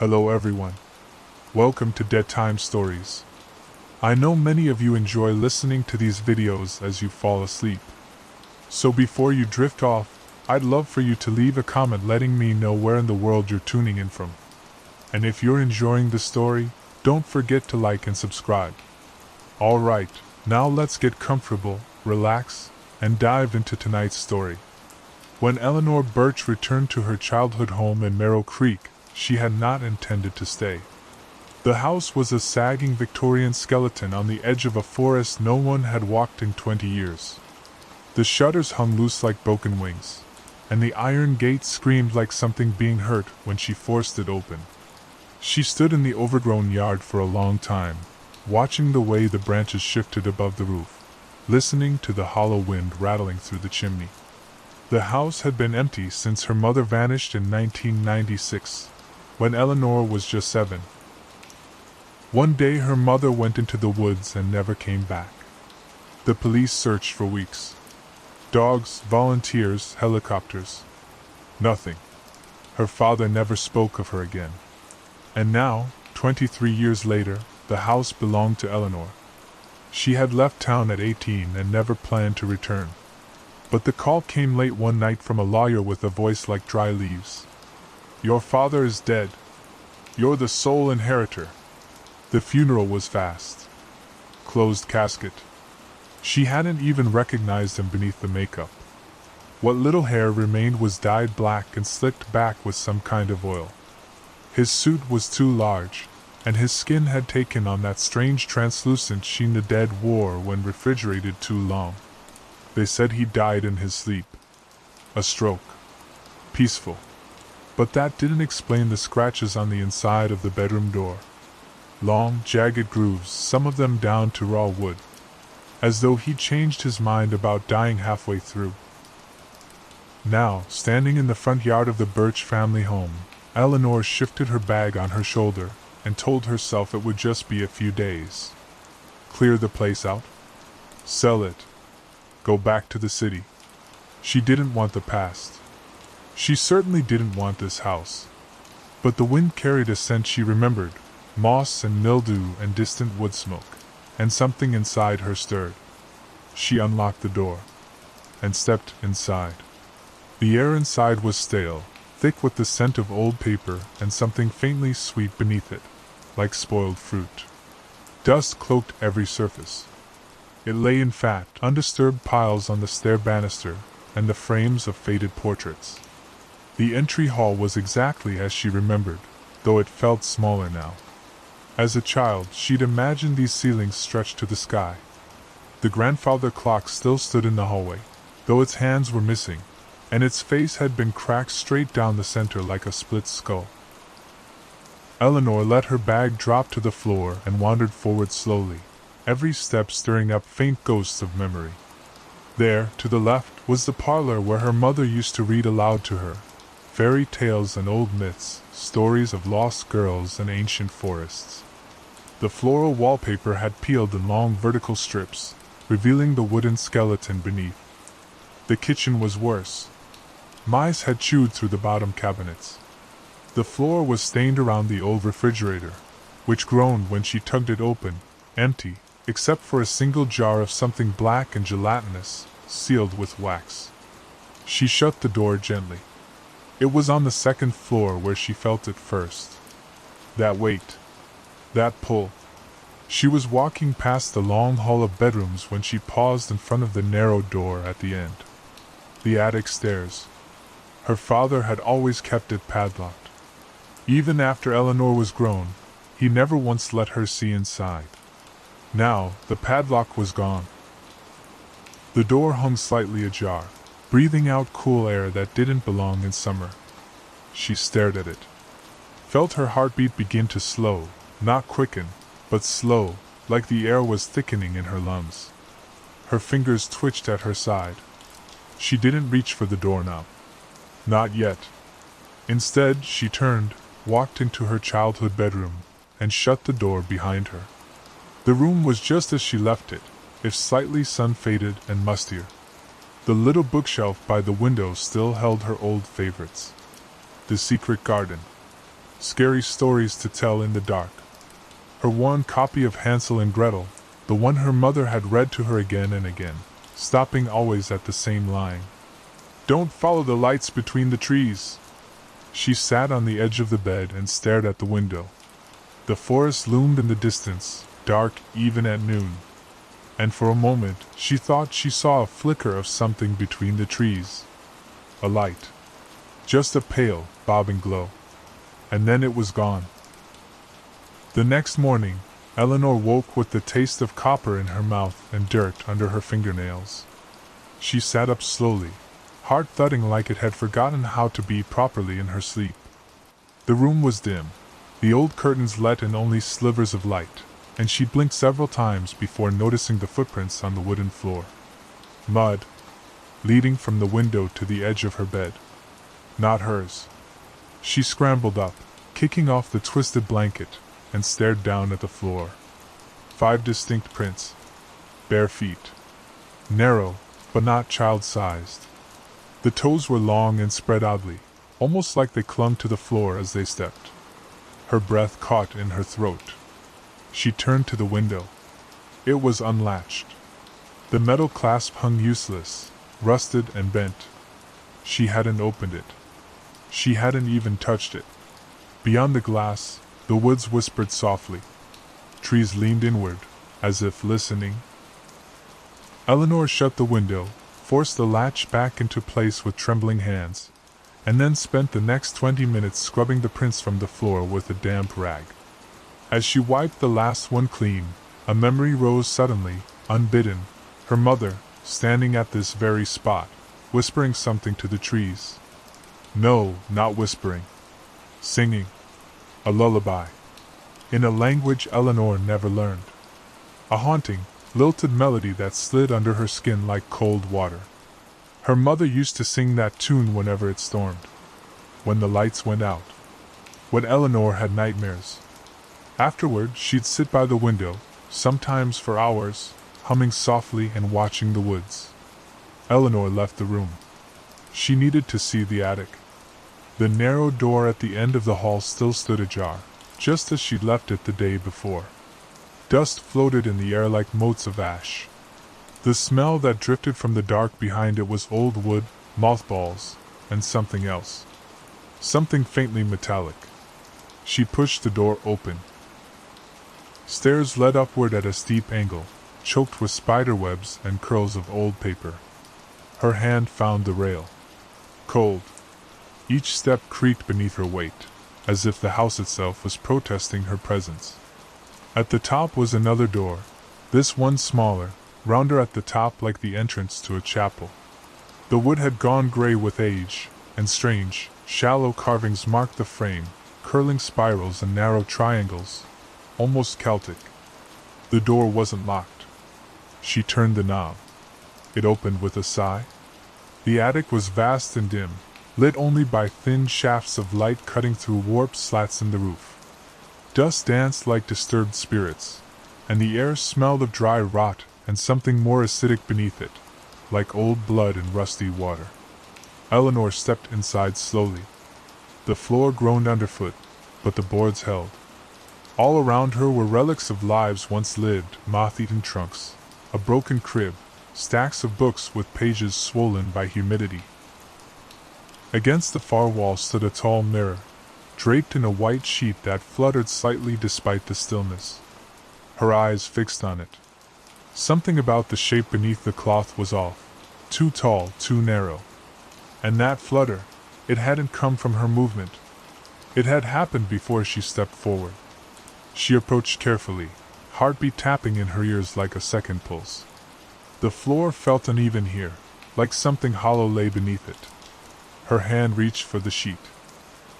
Hello everyone. Welcome to Dead Time Stories. I know many of you enjoy listening to these videos as you fall asleep. So before you drift off, I'd love for you to leave a comment letting me know where in the world you're tuning in from. And if you're enjoying the story, don't forget to like and subscribe. Alright, now let's get comfortable, relax, and dive into tonight's story. When Eleanor Birch returned to her childhood home in Merrill Creek, she had not intended to stay. The house was a sagging Victorian skeleton on the edge of a forest no one had walked in 20 years. The shutters hung loose like broken wings, and the iron gate screamed like something being hurt when she forced it open. She stood in the overgrown yard for a long time, watching the way the branches shifted above the roof, listening to the hollow wind rattling through the chimney. The house had been empty since her mother vanished in 1996, when Eleanor was just 7. One day her mother went into the woods and never came back. The police searched for weeks. Dogs, volunteers, helicopters. Nothing. Her father never spoke of her again. And now, 23 years later, the house belonged to Eleanor. She had left town at 18 and never planned to return. But the call came late one night from a lawyer with a voice like dry leaves. "Your father is dead. You're the sole inheritor." The funeral was fast. Closed casket. She hadn't even recognized him beneath the makeup. What little hair remained was dyed black and slicked back with some kind of oil. His suit was too large, and his skin had taken on that strange translucent sheen the dead wore when refrigerated too long. They said he died in his sleep. A stroke. Peaceful. But that didn't explain the scratches on the inside of the bedroom door. Long, jagged grooves, some of them down to raw wood. As though he'd changed his mind about dying halfway through. Now, standing in the front yard of the Birch family home, Eleanor shifted her bag on her shoulder and told herself it would just be a few days. Clear the place out. Sell it. Go back to the city. She didn't want the past. She certainly didn't want this house. But the wind carried a scent she remembered, moss and mildew and distant wood smoke, and something inside her stirred. She unlocked the door and stepped inside. The air inside was stale, thick with the scent of old paper and something faintly sweet beneath it, like spoiled fruit. Dust cloaked every surface. It lay in fat, undisturbed piles on the stair banister and the frames of faded portraits. The entry hall was exactly as she remembered, though it felt smaller now. As a child, she'd imagined these ceilings stretched to the sky. The grandfather clock still stood in the hallway, though its hands were missing, and its face had been cracked straight down the center like a split skull. Eleanor let her bag drop to the floor and wandered forward slowly, every step stirring up faint ghosts of memory. There, to the left, was the parlor where her mother used to read aloud to her. Fairy tales and old myths, stories of lost girls and ancient forests. The floral wallpaper had peeled in long vertical strips, revealing the wooden skeleton beneath. The kitchen was worse. Mice had chewed through the bottom cabinets. The floor was stained around the old refrigerator, which groaned when she tugged it open, empty, except for a single jar of something black and gelatinous, sealed with wax. She shut the door gently. It was on the second floor where she felt it first. That weight. That pull. She was walking past the long hall of bedrooms when she paused in front of the narrow door at the end. The attic stairs. Her father had always kept it padlocked. Even after Eleanor was grown, he never once let her see inside. Now, the padlock was gone. The door hung slightly ajar, breathing out cool air that didn't belong in summer. She stared at it. Felt her heartbeat begin to slow, not quicken, but slow, like the air was thickening in her lungs. Her fingers twitched at her side. She didn't reach for the doorknob. Not yet. Instead, she turned, walked into her childhood bedroom, and shut the door behind her. The room was just as she left it, if slightly sun-faded and mustier. The little bookshelf by the window still held her old favorites. The Secret Garden. scary stories to tell in the dark. Her worn copy of Hansel and Gretel, the one her mother had read to her again and again, stopping always at the same line. "Don't follow the lights between the trees." She sat on the edge of the bed and stared at the window. The forest loomed in the distance, dark even at noon. And for a moment she thought she saw a flicker of something between the trees. A light. Just a pale, bobbing glow. And then it was gone. The next morning, Eleanor woke with the taste of copper in her mouth and dirt under her fingernails. She sat up slowly, heart thudding like it had forgotten how to be properly in her sleep. The room was dim, the old curtains let in only slivers of light, and she blinked several times before noticing the footprints on the wooden floor. Mud, leading from the window to the edge of her bed. Not hers. She scrambled up, kicking off the twisted blanket, and stared down at the floor. 5 distinct prints. Bare feet. Narrow, but not child-sized. The toes were long and spread oddly, almost like they clung to the floor as they stepped. Her breath caught in her throat. She turned to the window. It was unlatched. The metal clasp hung useless, rusted and bent. She hadn't opened it. She hadn't even touched it. Beyond the glass, the woods whispered softly. Trees leaned inward, as if listening. Eleanor shut the window, forced the latch back into place with trembling hands, and then spent the next 20 minutes scrubbing the prints from the floor with a damp rag. As she wiped the last one clean, a memory rose suddenly, unbidden. Her mother, standing at this very spot, whispering something to the trees. No, not whispering. Singing. A lullaby. In a language Eleanor never learned. A haunting, lilted melody that slid under her skin like cold water. Her mother used to sing that tune whenever it stormed. When the lights went out. When Eleanor had nightmares. Afterward, she'd sit by the window, sometimes for hours, humming softly and watching the woods. Eleanor left the room. She needed to see the attic. The narrow door at the end of the hall still stood ajar, just as she'd left it the day before. Dust floated in the air like motes of ash. The smell that drifted from the dark behind it was old wood, mothballs, and something else. Something faintly metallic. She pushed the door open. Stairs led upward at a steep angle, choked with spider webs and curls of old paper. Her hand found the rail. Cold. Each step creaked beneath her weight, as if the house itself was protesting her presence. At the top was another door, this one smaller, rounder at the top like the entrance to a chapel. The wood had gone gray with age, and strange, shallow carvings marked the frame, curling spirals and narrow triangles, almost Celtic. The door wasn't locked. She turned the knob. It opened with a sigh. The attic was vast and dim, lit only by thin shafts of light cutting through warped slats in the roof. Dust danced like disturbed spirits, and the air smelled of dry rot and something more acidic beneath it, like old blood and rusty water. Eleanor stepped inside slowly. The floor groaned underfoot, but the boards held. All around her were relics of lives once lived, moth-eaten trunks, a broken crib, stacks of books with pages swollen by humidity. Against the far wall stood a tall mirror, draped in a white sheet that fluttered slightly despite the stillness. Her eyes fixed on it. Something about the shape beneath the cloth was off, too tall, too narrow. And that flutter, it hadn't come from her movement. It had happened before she stepped forward. She approached carefully, heartbeat tapping in her ears like a second pulse. The floor felt uneven here, like something hollow lay beneath it. Her hand reached for the sheet.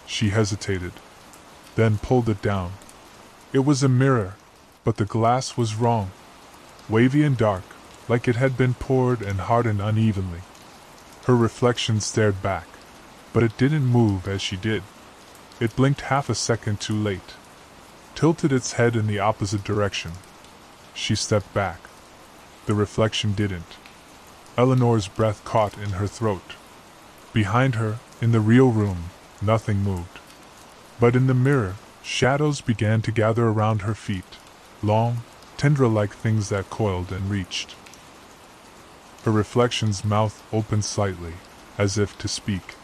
She hesitated, then pulled it down. It was a mirror, but the glass was wrong. Wavy and dark, like it had been poured and hardened unevenly. Her reflection stared back, but it didn't move as she did. It blinked half a second too late, tilted its head in the opposite direction. She stepped back. The reflection didn't. Eleanor's breath caught in her throat. Behind her, in the real room, nothing moved. But in the mirror, shadows began to gather around her feet, long, tendril-like things that coiled and reached. Her reflection's mouth opened slightly, as if to speak.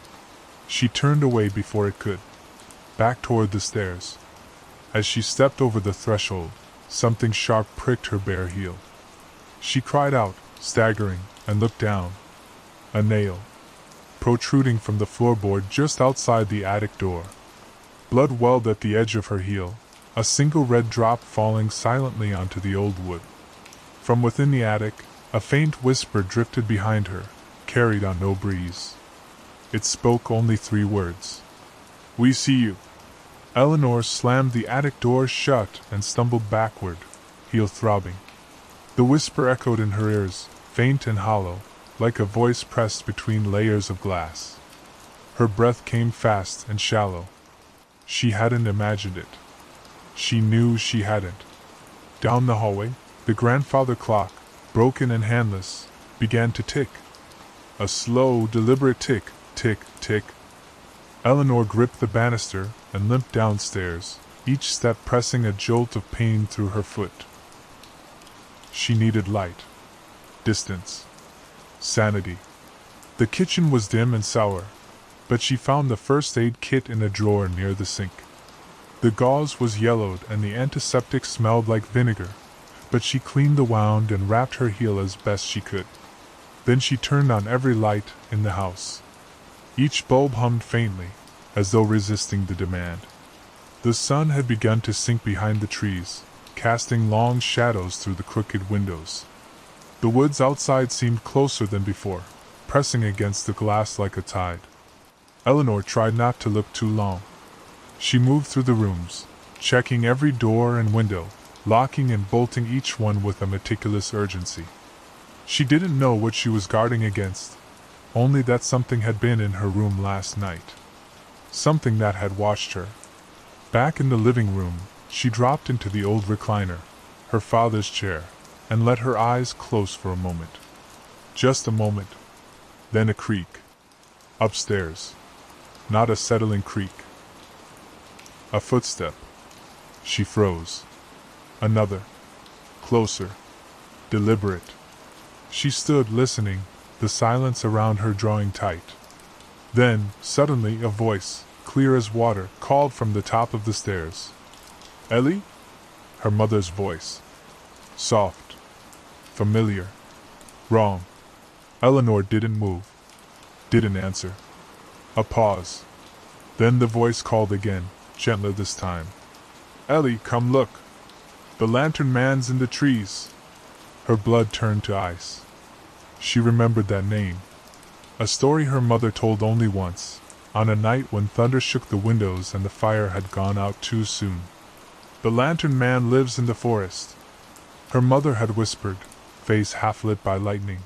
She turned away before it could, back toward the stairs. As she stepped over the threshold, something sharp pricked her bare heel. She cried out, staggering, and looked down. A nail, protruding from the floorboard just outside the attic door. Blood welled at the edge of her heel, a single red drop falling silently onto the old wood. From within the attic, a faint whisper drifted behind her, carried on no breeze. It spoke only 3 words. "We see you." Eleanor slammed the attic door shut and stumbled backward, heel throbbing. The whisper echoed in her ears, faint and hollow, like a voice pressed between layers of glass. Her breath came fast and shallow. She hadn't imagined it. She knew she hadn't. Down the hallway, the grandfather clock, broken and handless, began to tick. A slow, deliberate tick, tick, tick. Eleanor gripped the banister and limped downstairs, each step pressing a jolt of pain through her foot. She needed light, distance, sanity. The kitchen was dim and sour, but she found the first aid kit in a drawer near the sink. The gauze was yellowed and the antiseptic smelled like vinegar, but she cleaned the wound and wrapped her heel as best she could. Then she turned on every light in the house. Each bulb hummed faintly, as though resisting the demand. The sun had begun to sink behind the trees, casting long shadows through the crooked windows. The woods outside seemed closer than before, pressing against the glass like a tide. Eleanor tried not to look too long. She moved through the rooms, checking every door and window, locking and bolting each one with a meticulous urgency. She didn't know what she was guarding against, only that something had been in her room last night. Something that had watched her. Back in the living room, she dropped into the old recliner, her father's chair, and let her eyes close for a moment. Just a moment. Then a creak. Upstairs. Not a settling creak. A footstep. She froze. Another. Closer. Deliberate. She stood listening, the silence around her drawing tight. Then, suddenly, a voice, clear as water, called from the top of the stairs. "Ellie?" Her mother's voice. Soft. Familiar. Wrong. Eleanor didn't move. Didn't answer. A pause. Then the voice called again, gentler this time. "Ellie, come look. The lantern man's in the trees." Her blood turned to ice. She remembered that name. A story her mother told only once, on a night when thunder shook the windows and the fire had gone out too soon. "The lantern man lives in the forest," her mother had whispered, face half lit by lightning.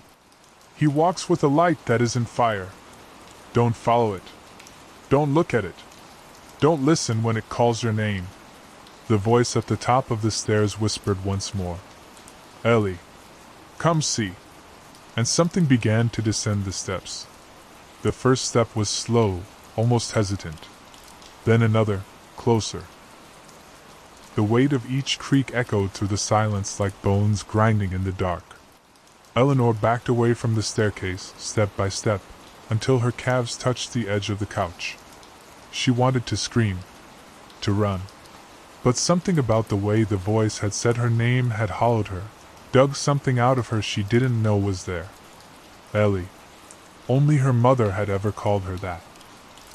"He walks with a light that isn't fire. Don't follow it. Don't look at it. Don't listen when it calls your name." The voice at the top of the stairs whispered once more. "Ellie, come see." And something began to descend the steps. The first step was slow, almost hesitant. Then another, closer. The weight of each creak echoed through the silence like bones grinding in the dark. Eleanor backed away from the staircase, step by step, until her calves touched the edge of the couch. She wanted to scream, to run. But something about the way the voice had said her name had hollowed her, dug something out of her she didn't know was there. Ellie. Only her mother had ever called her that.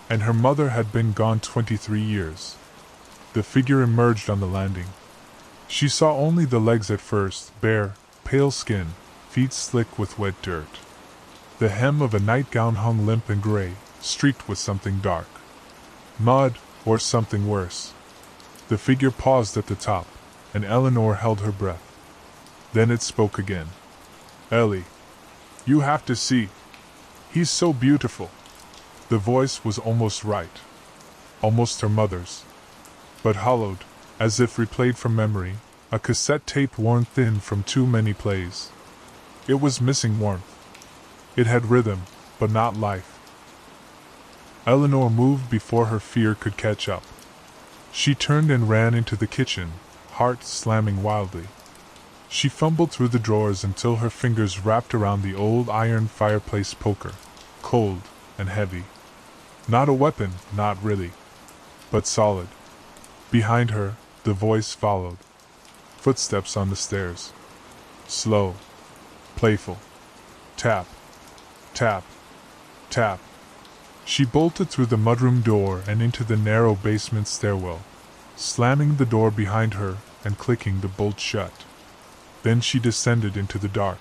And her mother had been gone 23 years. The figure emerged on the landing. She saw only the legs at first, bare, pale skin, feet slick with wet dirt. The hem of a nightgown hung limp and gray, streaked with something dark. Mud, or something worse. The figure paused at the top, and Eleanor held her breath. Then it spoke again. "Ellie, you have to see. He's so beautiful." The voice was almost right. Almost her mother's. But hollowed, as if replayed from memory, a cassette tape worn thin from too many plays. It was missing warmth. It had rhythm, but not life. Eleanor moved before her fear could catch up. She turned and ran into the kitchen, heart slamming wildly. She fumbled through the drawers until her fingers wrapped around the old iron fireplace poker, cold and heavy. Not a weapon, not really, but solid. Behind her, the voice followed. Footsteps on the stairs. Slow. Playful. Tap. Tap. Tap. She bolted through the mudroom door and into the narrow basement stairwell, slamming the door behind her and clicking the bolt shut. Then she descended into the dark.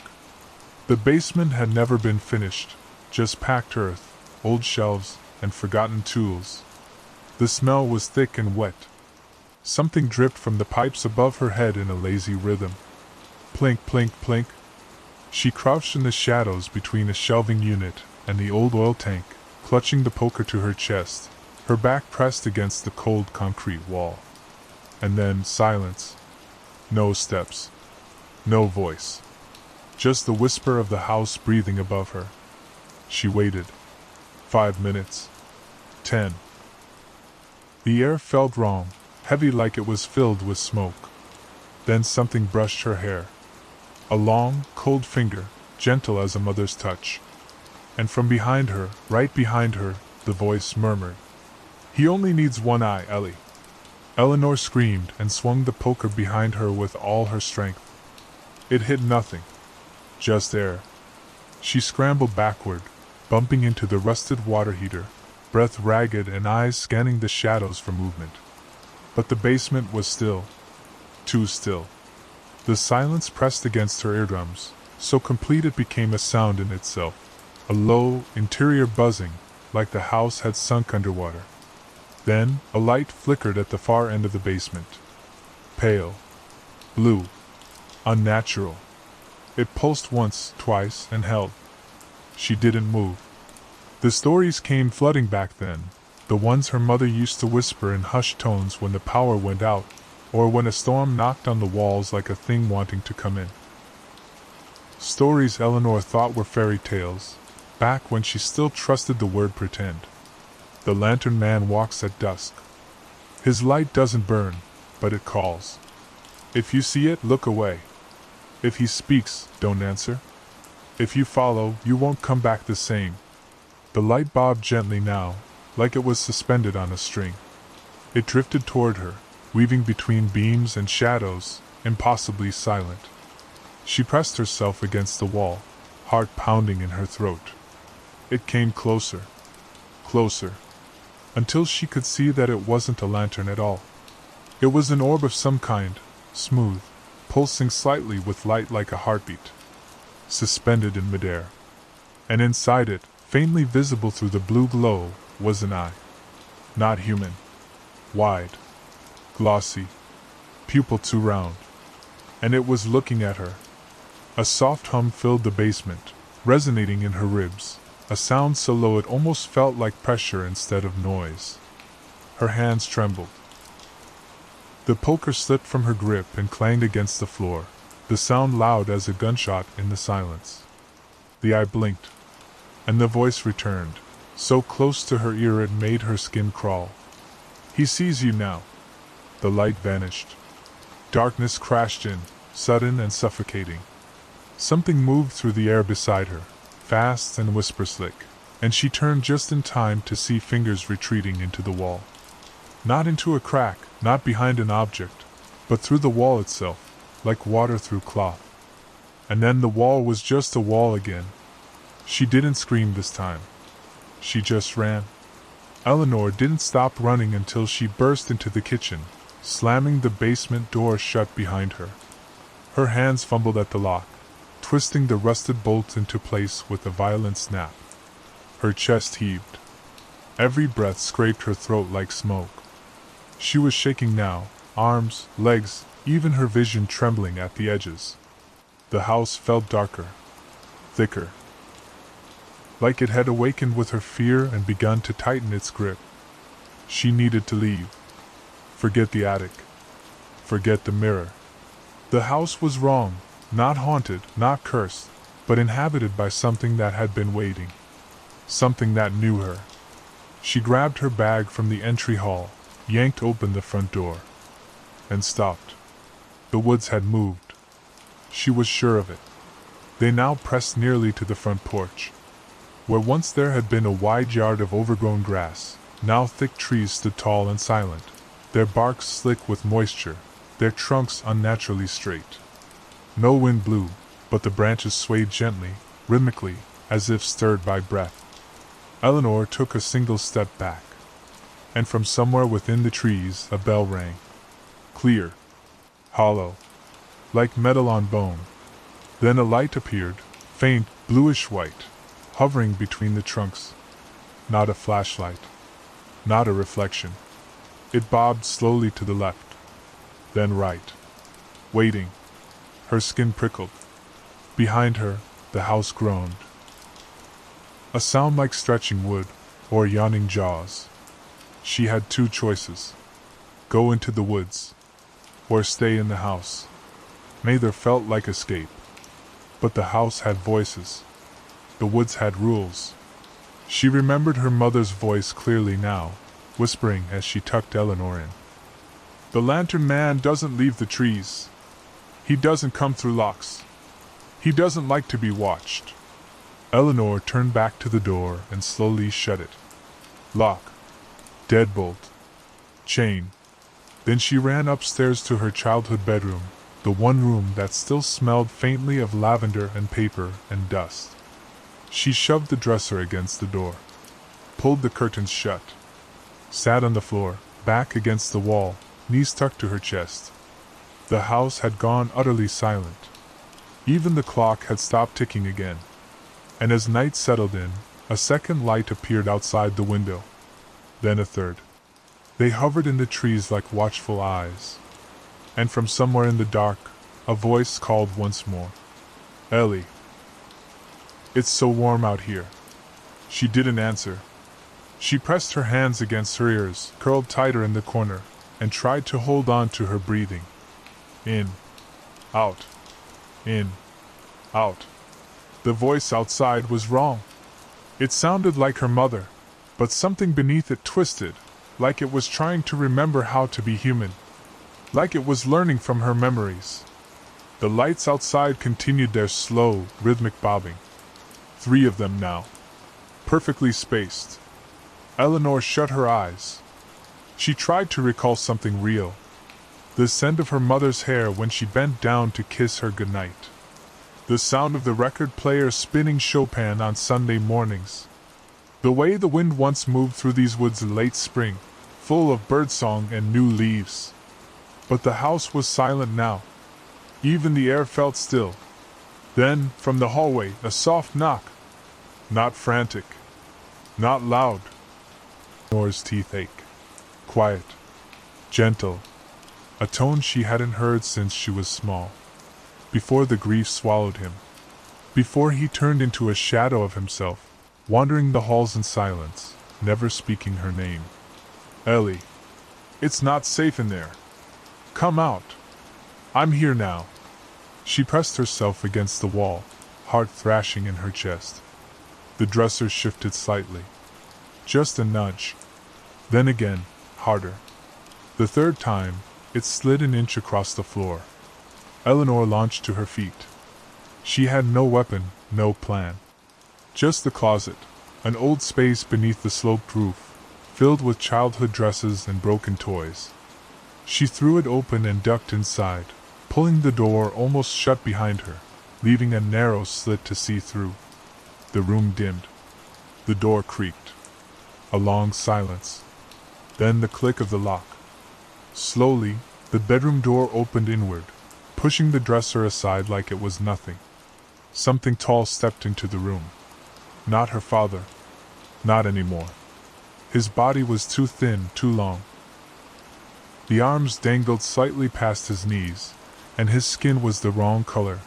The basement had never been finished, just packed earth, old shelves, and forgotten tools. The smell was thick and wet. Something dripped from the pipes above her head in a lazy rhythm. Plink, plink, plink. She crouched in the shadows between a shelving unit and the old oil tank, clutching the poker to her chest, her back pressed against the cold concrete wall. And then silence. No steps. No voice. Just the whisper of the house breathing above her. She waited. 5 minutes. 10. The air felt wrong, heavy like it was filled with smoke. Then something brushed her hair. A long, cold finger, gentle as a mother's touch. And from behind her, right behind her, the voice murmured, "He only needs one eye, Ellie." Eleanor screamed and swung the poker behind her with all her strength. It hit nothing. Just air. She scrambled backward, bumping into the rusted water heater, breath ragged and eyes scanning the shadows for movement. But the basement was still. Too still. The silence pressed against her eardrums, so complete it became a sound in itself. A low, interior buzzing, like the house had sunk underwater. Then, a light flickered at the far end of the basement. Pale. Blue. Unnatural. It pulsed once, twice, and held. She didn't move. The stories came flooding back then, the ones her mother used to whisper in hushed tones when the power went out, or when a storm knocked on the walls like a thing wanting to come in. Stories Eleanor thought were fairy tales, back when she still trusted the word pretend. The lantern man walks at dusk. His light doesn't burn, but it calls. If you see it, look away. If he speaks, don't answer. If you follow, you won't come back the same. The light bobbed gently now, like it was suspended on a string. It drifted toward her, weaving between beams and shadows, impossibly silent. She pressed herself against the wall, heart pounding in her throat. It came closer. Closer. Until she could see that it wasn't a lantern at all. It was an orb of some kind, smooth, pulsing slightly with light like a heartbeat. Suspended in midair. And inside it, faintly visible through the blue glow, was an eye. Not human. Wide. Glossy. Pupil too round. And it was looking at her. A soft hum filled the basement, resonating in her ribs, a sound so low it almost felt like pressure instead of noise. Her hands trembled. The poker slipped from her grip and clanged against the floor, the sound loud as a gunshot in the silence. The eye blinked, and the voice returned, so close to her ear it made her skin crawl. "He sees you now." The light vanished. Darkness crashed in, sudden and suffocating. Something moved through the air beside her, fast and whisper-slick, and she turned just in time to see fingers retreating into the wall. Not into a crack, not behind an object, but through the wall itself, like water through cloth. And then the wall was just a wall again. She didn't scream this time. She just ran. Eleanor didn't stop running until she burst into the kitchen, slamming the basement door shut behind her. Her hands fumbled at the lock, twisting the rusted bolt into place with a violent snap. Her chest heaved. Every breath scraped her throat like smoke. She was shaking now, arms, legs, even her vision trembling at the edges. The house felt darker, thicker. Like it had awakened with her fear and begun to tighten its grip. She needed to leave. Forget the attic. Forget the mirror. The house was wrong, not haunted, not cursed, but inhabited by something that had been waiting. Something that knew her. She grabbed her bag from the entry hall, yanked open the front door, and stopped. The woods had moved. She was sure of it. They now pressed nearly to the front porch. Where once there had been a wide yard of overgrown grass, now thick trees stood tall and silent, their barks slick with moisture, their trunks unnaturally straight. No wind blew, but the branches swayed gently, rhythmically, as if stirred by breath. Eleanor took a single step back, and from somewhere within the trees a bell rang. Clear, hollow, like metal on bone. Then a light appeared, faint, bluish-white, hovering between the trunks. Not a flashlight, not a reflection. It bobbed slowly to the left, then right, waiting. Her skin prickled. Behind her, the house groaned. A sound like stretching wood, or yawning jaws. She had two choices. Go into the woods, or stay in the house. Neither felt like escape. But the house had voices. The woods had rules. She remembered her mother's voice clearly now, whispering as she tucked Eleanor in. The lantern man doesn't leave the trees. He doesn't come through locks. He doesn't like to be watched. Eleanor turned back to the door and slowly shut it. Lock. Deadbolt. Chain. Then she ran upstairs to her childhood bedroom, the one room that still smelled faintly of lavender and paper and dust. She shoved the dresser against the door, pulled the curtains shut, sat on the floor, back against the wall, knees tucked to her chest. The house had gone utterly silent. Even the clock had stopped ticking again. And as night settled in, a second light appeared outside the window. Then a third. They hovered in the trees like watchful eyes. And from somewhere in the dark, a voice called once more. Ellie. It's so warm out here. She didn't answer. She pressed her hands against her ears, curled tighter in the corner, and tried to hold on to her breathing. In. Out. In. Out. The voice outside was wrong. It sounded like her mother, but something beneath it twisted, like it was trying to remember how to be human. Like it was learning from her memories. The lights outside continued their slow, rhythmic bobbing. 3 of them now. Perfectly spaced. Eleanor shut her eyes. She tried to recall something real. The scent of her mother's hair when she bent down to kiss her goodnight. The sound of the record player spinning Chopin on Sunday mornings. The way the wind once moved through these woods in late spring, full of birdsong and new leaves. But the house was silent now. Even the air felt still. Then, from the hallway, a soft knock. Not frantic. Not loud. Eleanor's teeth ached. Quiet. Gentle. A tone she hadn't heard since she was small. Before the grief swallowed him. Before he turned into a shadow of himself, wandering the halls in silence, never speaking her name. Ellie. It's not safe in there. Come out. I'm here now. She pressed herself against the wall, heart thrashing in her chest. The dresser shifted slightly. Just a nudge. Then again, harder. The third time, it slid an inch across the floor. Eleanor launched to her feet. She had no weapon, no plan. Just the closet, an old space beneath the sloped roof, filled with childhood dresses and broken toys. She threw it open and ducked inside, pulling the door almost shut behind her, leaving a narrow slit to see through. The room dimmed. The door creaked. A long silence. Then the click of the lock. Slowly, the bedroom door opened inward, pushing the dresser aside like it was nothing. Something tall stepped into the room. Not her father. Not anymore. His body was too thin, too long. The arms dangled slightly past his knees, and his skin was the wrong color,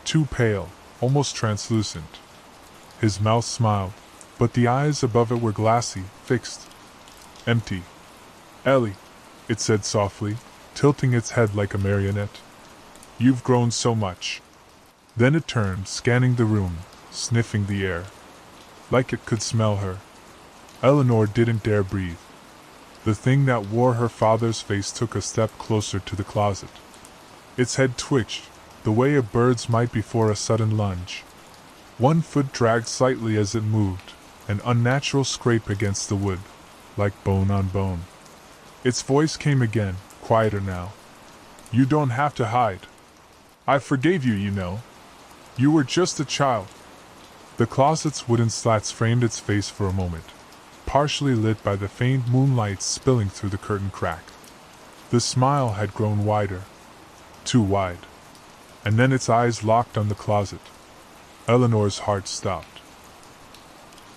too pale, almost translucent. His mouth smiled, but the eyes above it were glassy, fixed, empty. Ellie, it said softly, tilting its head like a marionette. You've grown so much. Then it turned, scanning the room, sniffing the air. Like it could smell her. Eleanor didn't dare breathe. The thing that wore her father's face took a step closer to the closet. Its head twitched, the way a bird's might before a sudden lunge. One foot dragged slightly as it moved, an unnatural scrape against the wood, like bone on bone. Its voice came again, quieter now. "You don't have to hide. I forgave you, you know. You were just a child." The closet's wooden slats framed its face for a moment, partially lit by the faint moonlight spilling through the curtain crack. The smile had grown wider, too wide, and then its eyes locked on the closet. Eleanor's heart stopped.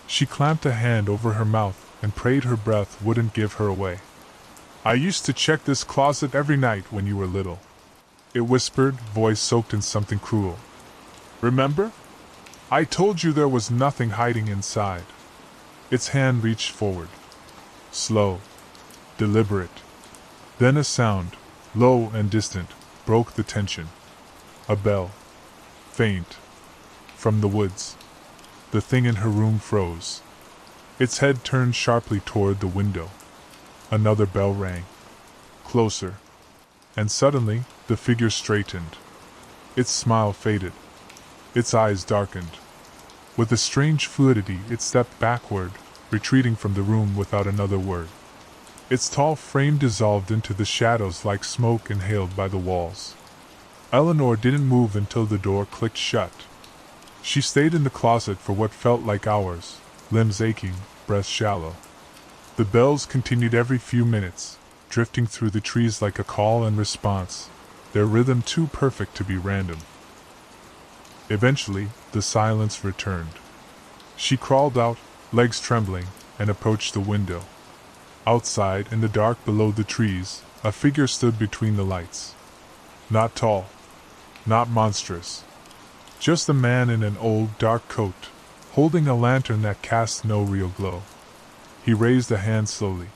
She clamped a hand over her mouth and prayed her breath wouldn't give her away. "I used to check this closet every night when you were little," it whispered, voice soaked in something cruel. "Remember? I told you there was nothing hiding inside." Its hand reached forward. Slow, deliberate. Then a sound, low and distant, broke the tension. A bell. Faint. From the woods. The thing in her room froze. Its head turned sharply toward the window. Another bell rang. Closer. And suddenly, the figure straightened. Its smile faded. Its eyes darkened. With a strange fluidity, it stepped backward, retreating from the room without another word. Its tall frame dissolved into the shadows like smoke inhaled by the walls. Eleanor didn't move until the door clicked shut. She stayed in the closet for what felt like hours, limbs aching, breath shallow. The bells continued every few minutes, drifting through the trees like a call and response, their rhythm too perfect to be random. Eventually, the silence returned. She crawled out, legs trembling, and approached the window. Outside, in the dark below the trees, a figure stood between the lights. Not tall, not monstrous. Just a man in an old, dark coat, holding a lantern that cast no real glow. He raised a hand slowly,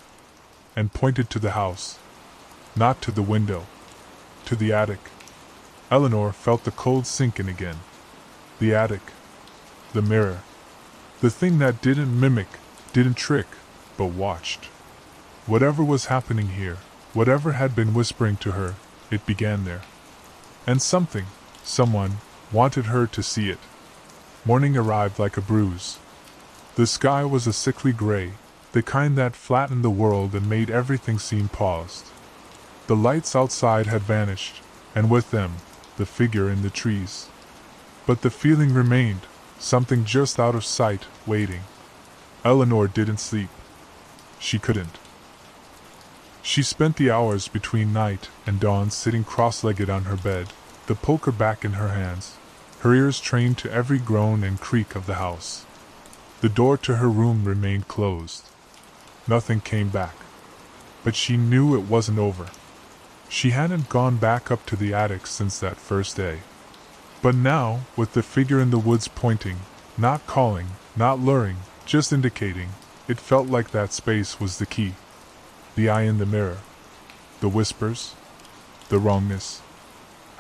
and pointed to the house. Not to the window. To the attic. Eleanor felt the cold sink in again. The attic. The mirror. The thing that didn't mimic, didn't trick, but watched. Whatever was happening here, whatever had been whispering to her, it began there. And something, someone, wanted her to see it. Morning arrived like a bruise. The sky was a sickly gray, the kind that flattened the world and made everything seem paused. The lights outside had vanished, and with them, the figure in the trees. But the feeling remained, something just out of sight, waiting. Eleanor didn't sleep. She couldn't. She spent the hours between night and dawn sitting cross-legged on her bed, the poker back in her hands, her ears trained to every groan and creak of the house. The door to her room remained closed. Nothing came back. But she knew it wasn't over. She hadn't gone back up to the attic since that first day. But now, with the figure in the woods pointing, not calling, not luring, just indicating, it felt like that space was the key. The eye in the mirror. The whispers. The wrongness.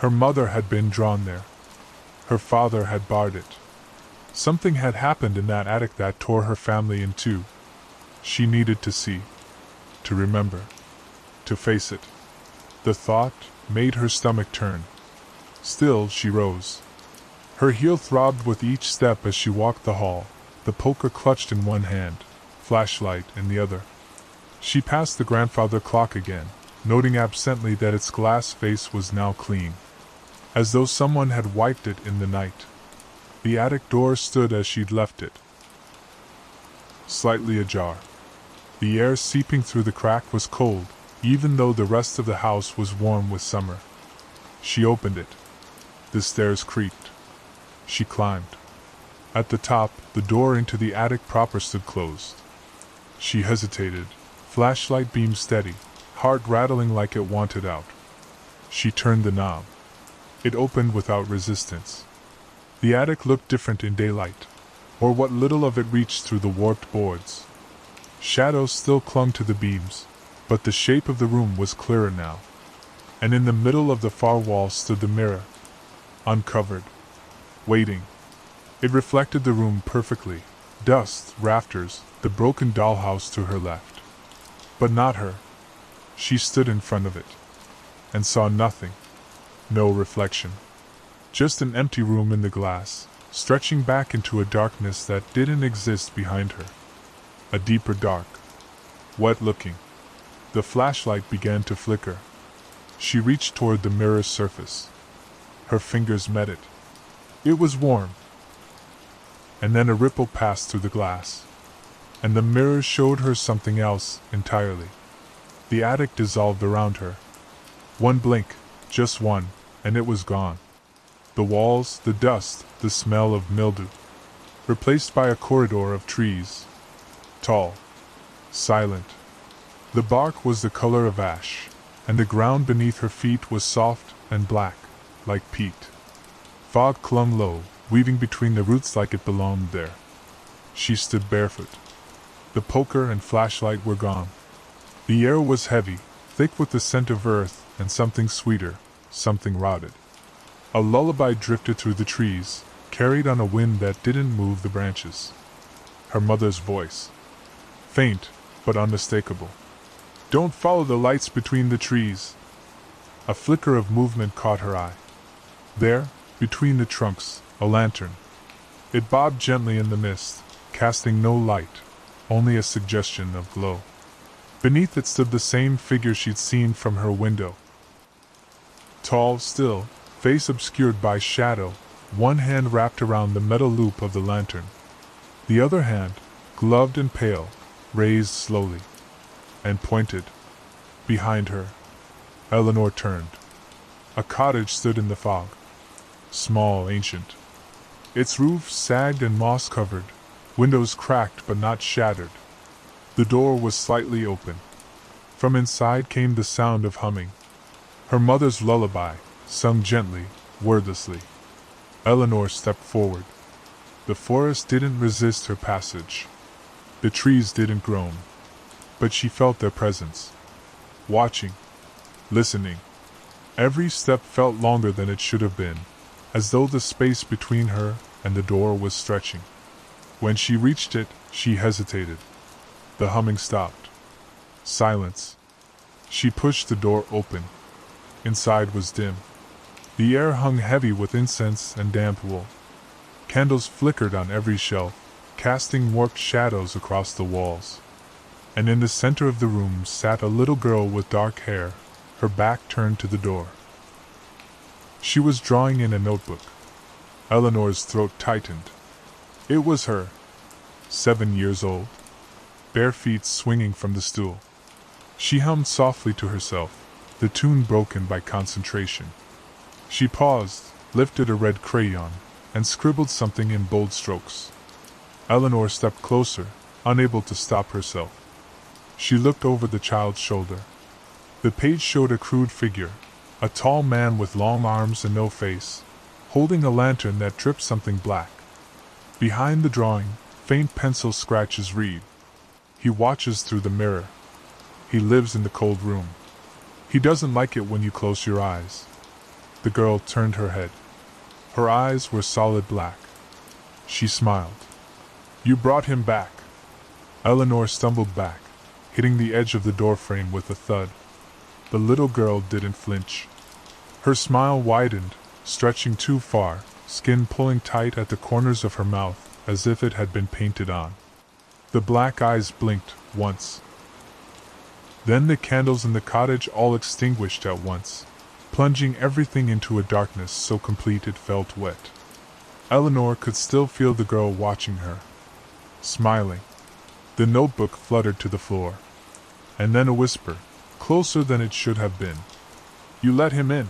Her mother had been drawn there. Her father had barred it. Something had happened in that attic that tore her family in two. She needed to see. To remember. To face it. The thought made her stomach turn. Still, she rose. Her heel throbbed with each step as she walked the hall, the poker clutched in one hand, flashlight in the other. She passed the grandfather clock again, noting absently that its glass face was now clean, as though someone had wiped it in the night. The attic door stood as she'd left it, slightly ajar. The air seeping through the crack was cold, even though the rest of the house was warm with summer. She opened it. The stairs creaked. She climbed. At the top, the door into the attic proper stood closed. She hesitated, flashlight beam steady, heart rattling like it wanted out. She turned the knob. It opened without resistance. The attic looked different in daylight, or what little of it reached through the warped boards. Shadows still clung to the beams, but the shape of the room was clearer now. And in the middle of the far wall stood the mirror, uncovered, waiting. It reflected the room perfectly, dust, rafters, the broken dollhouse to her left. But not her. She stood in front of it and saw nothing. No reflection. Just an empty room in the glass, stretching back into a darkness that didn't exist behind her. A deeper dark. Wet looking. The flashlight began to flicker. She reached toward the mirror's surface. Her fingers met it. It was warm. And then a ripple passed through the glass, and the mirror showed her something else entirely. The attic dissolved around her. One blink, just one, and it was gone. The walls, the dust, the smell of mildew, replaced by a corridor of trees. Tall. Silent. The bark was the color of ash, and the ground beneath her feet was soft and black, like peat. Fog clung low, weaving between the roots like it belonged there. She stood barefoot. The poker and flashlight were gone. The air was heavy, thick with the scent of earth and something sweeter, something rotted. A lullaby drifted through the trees, carried on a wind that didn't move the branches. Her mother's voice. Faint, but unmistakable. "Don't follow the lights between the trees." A flicker of movement caught her eye. There, between the trunks, a lantern. It bobbed gently in the mist, casting no light, only a suggestion of glow. Beneath it stood the same figure she'd seen from her window. Tall, still, face obscured by shadow, one hand wrapped around the metal loop of the lantern. The other hand, gloved and pale, raised slowly, and pointed. Behind her, Eleanor turned. A cottage stood in the fog. Small, ancient. Its roof sagged and moss-covered, windows cracked but not shattered. The door was slightly open. From inside came the sound of humming. Her mother's lullaby, sung gently, wordlessly. Eleanor stepped forward. The forest didn't resist her passage. The trees didn't groan. But she felt their presence. Watching. Listening. Every step felt longer than it should have been, as though the space between her and the door was stretching. When she reached it, she hesitated. The humming stopped. Silence. She pushed the door open. Inside was dim. The air hung heavy with incense and damp wool. Candles flickered on every shelf, casting warped shadows across the walls. And in the center of the room sat a little girl with dark hair, her back turned to the door. She was drawing in a notebook. Eleanor's throat tightened. It was her. 7 years old. Bare feet swinging from the stool. She hummed softly to herself, the tune broken by concentration. She paused, lifted a red crayon, and scribbled something in bold strokes. Eleanor stepped closer, unable to stop herself. She looked over the child's shoulder. The page showed a crude figure, a tall man with long arms and no face, holding a lantern that dripped something black. Behind the drawing, faint pencil scratches read. He watches through the mirror. He lives in the cold room. He doesn't like it when you close your eyes. The girl turned her head. Her eyes were solid black. She smiled. You brought him back. Eleanor stumbled back, hitting the edge of the doorframe with a thud. The little girl didn't flinch. Her smile widened, stretching too far, skin pulling tight at the corners of her mouth, as if it had been painted on. The black eyes blinked once. Then the candles in the cottage all extinguished at once, plunging everything into a darkness so complete it felt wet. Eleanor could still feel the girl watching her, smiling. The notebook fluttered to the floor. And then a whisper, closer than it should have been. You let him in.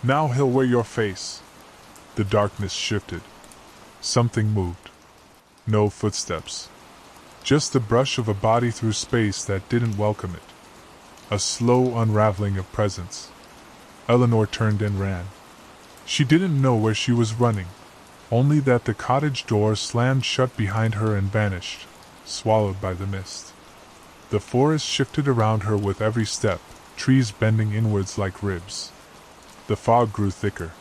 Now he'll wear your face. The darkness shifted. Something moved. No footsteps. Just the brush of a body through space that didn't welcome it. A slow unraveling of presence. Eleanor turned and ran. She didn't know where she was running, only that the cottage door slammed shut behind her and vanished, swallowed by the mist. The forest shifted around her with every step, trees bending inwards like ribs. The fog grew thicker,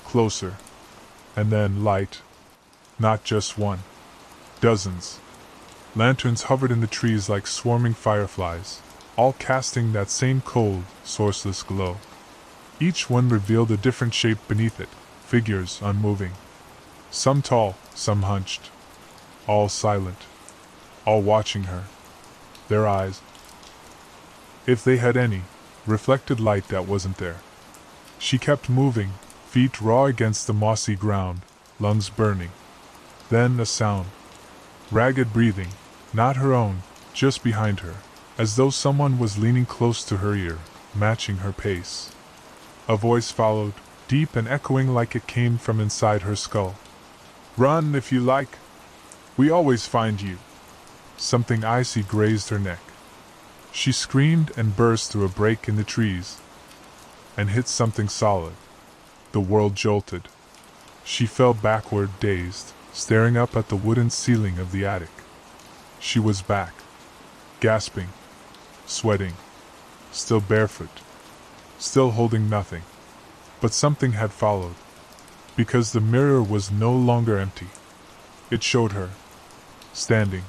closer, and then light. Not just one. Dozens. Lanterns hovered in the trees like swarming fireflies, all casting that same cold, sourceless glow. Each one revealed a different shape beneath it, figures unmoving. Some tall, some hunched. All silent. All watching her. Their eyes, if they had any, reflected light that wasn't there. She kept moving, feet raw against the mossy ground, lungs burning. Then a sound. Ragged breathing, not her own, just behind her, as though someone was leaning close to her ear, matching her pace. A voice followed, deep and echoing like it came from inside her skull. "Run if you like. We always find you." Something icy grazed her neck. She screamed and burst through a break in the trees and hit something solid. The world jolted. She fell backward, dazed, staring up at the wooden ceiling of the attic. She was back, gasping, sweating, still barefoot, still holding nothing. But something had followed, because the mirror was no longer empty. It showed her, standing,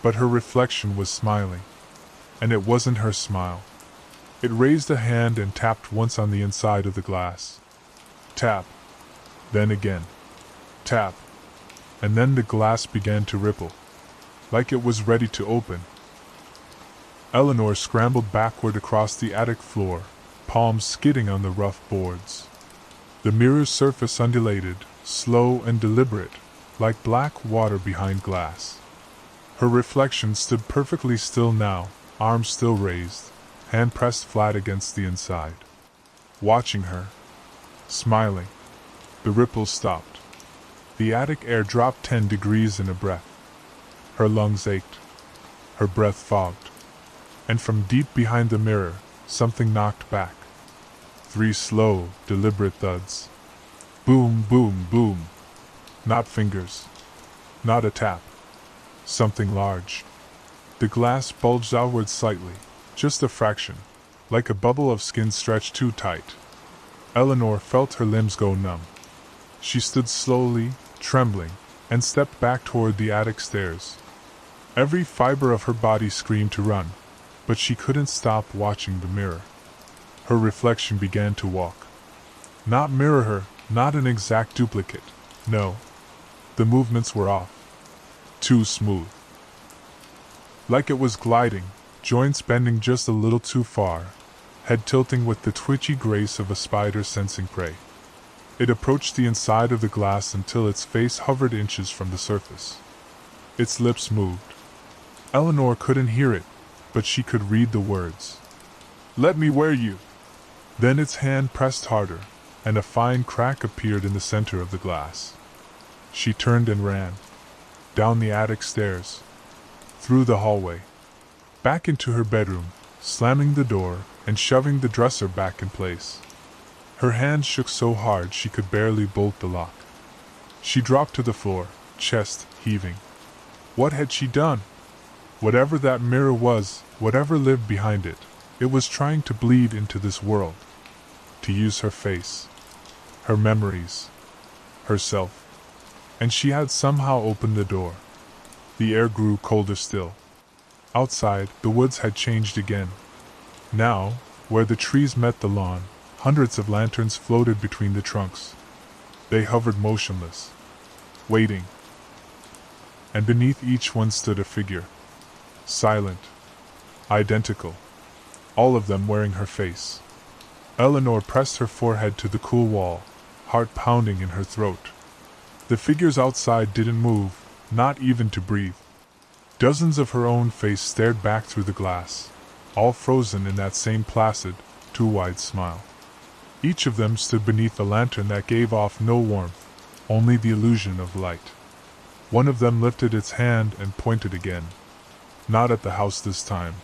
but her reflection was smiling. And it wasn't her smile. It raised a hand and tapped once on the inside of the glass. Tap. Then again. Tap. And then the glass began to ripple, like it was ready to open. Eleanor scrambled backward across the attic floor, palms skidding on the rough boards. The mirror's surface undulated, slow and deliberate, like black water behind glass. Her reflection stood perfectly still now, arms still raised, hand pressed flat against the inside. Watching her. Smiling. The ripples stopped. The attic air dropped 10 degrees in a breath. Her lungs ached. Her breath fogged. And from deep behind the mirror, something knocked back. 3 slow, deliberate thuds. Boom, boom, boom. Not fingers. Not a tap. Something large. The glass bulged outward slightly, just a fraction, like a bubble of skin stretched too tight. Eleanor felt her limbs go numb. She stood slowly, trembling, and stepped back toward the attic stairs. Every fiber of her body screamed to run, but she couldn't stop watching the mirror. Her reflection began to walk. Not mirror her, not an exact duplicate, no. The movements were off. Too smooth. Like it was gliding, joints bending just a little too far, head tilting with the twitchy grace of a spider sensing prey. It approached the inside of the glass until its face hovered inches from the surface. Its lips moved. Eleanor couldn't hear it, but she could read the words. "Let me wear you." Then its hand pressed harder, and a fine crack appeared in the center of the glass. She turned and ran. Down the attic stairs. Through the hallway. Back into her bedroom, slamming the door and shoving the dresser back in place. Her hands shook so hard she could barely bolt the lock. She dropped to the floor, chest heaving. What had she done? Whatever that mirror was, whatever lived behind it, it was trying to bleed into this world. To use her face. Her memories. Herself. And she had somehow opened the door. The air grew colder still. Outside, the woods had changed again. Now, where the trees met the lawn, hundreds of lanterns floated between the trunks. They hovered motionless, waiting. And beneath each one stood a figure. Silent. Identical. All of them wearing her face. Eleanor pressed her forehead to the cool wall, heart pounding in her throat. The figures outside didn't move, not even to breathe. Dozens of her own face stared back through the glass, all frozen in that same placid, too wide smile. Each of them stood beneath a lantern that gave off no warmth, only the illusion of light. One of them lifted its hand and pointed again. Not at the house this time.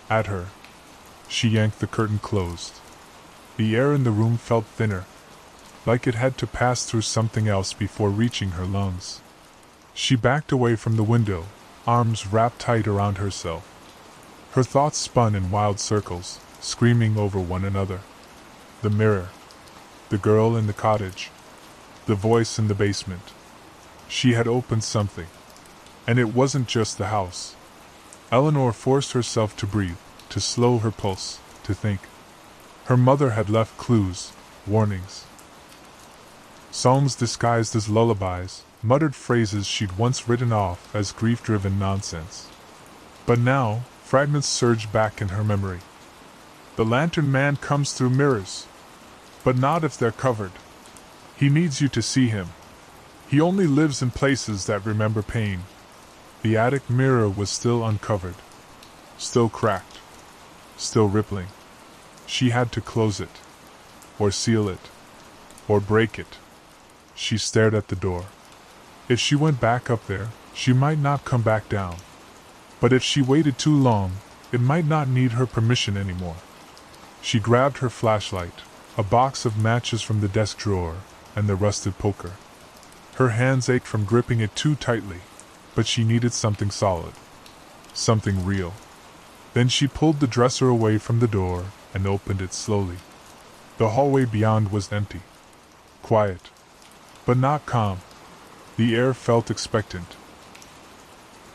At her. She yanked the curtain closed. The air in the room felt thinner, like it had to pass through something else before reaching her lungs. She backed away from the window, arms wrapped tight around herself. Her thoughts spun in wild circles, screaming over one another. The mirror. The girl in the cottage. The voice in the basement. She had opened something. And it wasn't just the house. Eleanor forced herself to breathe, to slow her pulse, to think. Her mother had left clues, warnings. Songs disguised as lullabies, muttered phrases she'd once written off as grief-driven nonsense. But now, fragments surged back in her memory. The lantern man comes through mirrors. But not if they're covered. He needs you to see him. He only lives in places that remember pain. The attic mirror was still uncovered. Still cracked. Still rippling. She had to close it. Or seal it. Or break it. She stared at the door. If she went back up there, she might not come back down. But if she waited too long, it might not need her permission anymore. She grabbed her flashlight, a box of matches from the desk drawer, and the rusted poker. Her hands ached from gripping it too tightly, but she needed something solid. Something real. Then she pulled the dresser away from the door and opened it slowly. The hallway beyond was empty. Quiet. But not calm. The air felt expectant.